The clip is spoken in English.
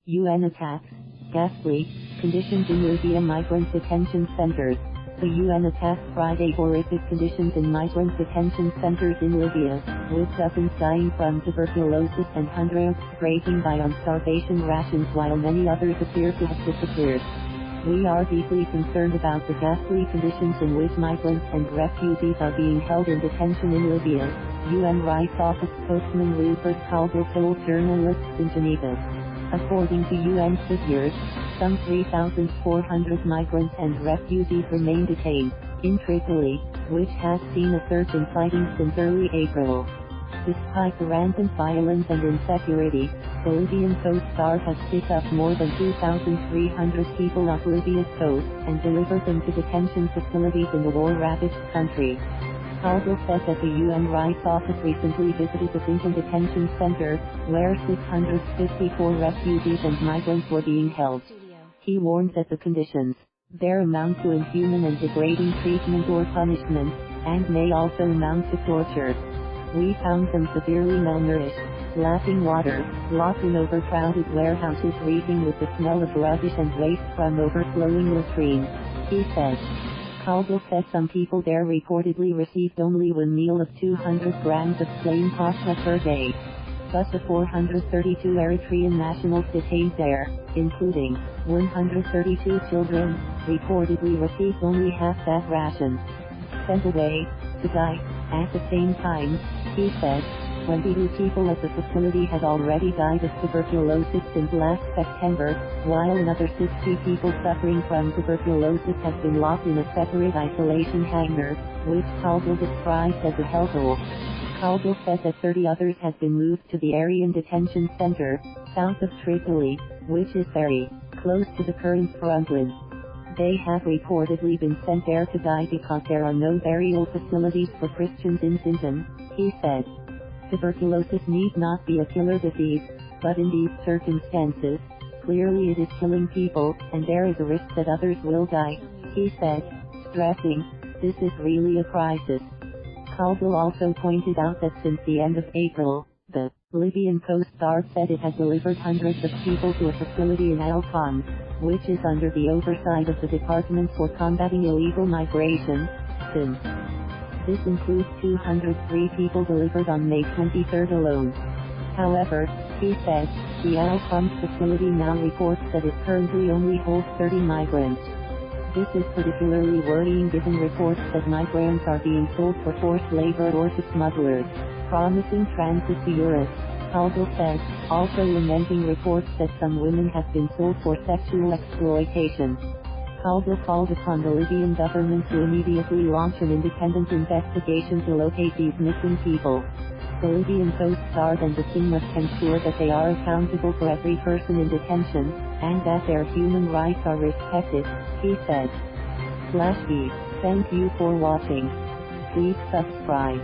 UN attacks, ghastly, conditions in Libya migrant detention centers. The UN attacked Friday horrific conditions in migrant detention centers in Libya, with dozens dying from tuberculosis and hundreds grazing by on starvation rations while many others appear to have disappeared. We are deeply concerned about the ghastly conditions in which migrants and refugees are being held in detention in Libya, UN Rights Office spokesman Rupert Colville told journalists in Geneva. According to UN figures, some 3,400 migrants and refugees remain detained in Tripoli, which has seen a surge in fighting since early April. Despite the rampant violence and insecurity, the Libyan Coast Guard has picked up more than 2,300 people off Libya's coast and delivered them to detention facilities in the war-ravaged country. Colville said that the UN Rights Office recently visited the Zintan Detention Centre, where 654 refugees and migrants were being held. He warned that the conditions there amount to inhuman and degrading treatment or punishment, and may also amount to torture. We found them severely malnourished, lacking water, locked in overcrowded warehouses reeking with the smell of rubbish and waste from overflowing latrines, he said. Colville said some people there reportedly received only one meal of 200 grams of plain pasta per day. Thus the 432 Eritrean nationals detained there, including 132 children, reportedly received only half that ration. Sent away to die. At the same time, he said, 22 people at the facility had already died of tuberculosis since last September, while another 60 people suffering from tuberculosis have been locked in a separate isolation hangar, which Colville described as a hellhole. Colville said that 30 others have been moved to the Gharyan Detention Centre, south of Tripoli, which is very close to the current frontline. They have reportedly been sent there to die because there are no burial facilities for Christians in Zintan, he said. Tuberculosis need not be a killer disease, but in these circumstances, clearly it is killing people, and there is a risk that others will die, he said, stressing, this is really a crisis. Colville also pointed out that since the end of April, the Libyan Coast Guard said it had delivered hundreds of people to a facility in Al-Khoms, which is under the oversight of the Department for Combating Illegal Migration, DCIM. This includes 203 people delivered on May 23 alone. However, he said, the Al-Khoms facility now reports that it currently only holds 30 migrants. This is particularly worrying given reports that migrants are being sold for forced labor or to smugglers, promising transit to Europe, Colville said, also lamenting reports that some women have been sold for sexual exploitation. Colville called upon the Libyan government to immediately launch an independent investigation to locate these missing people. The Libyan Coast Guard and the DCIM must ensure that they are accountable for every person in detention, and that their human rights are respected, he said. /B. Thank you for watching. Please subscribe.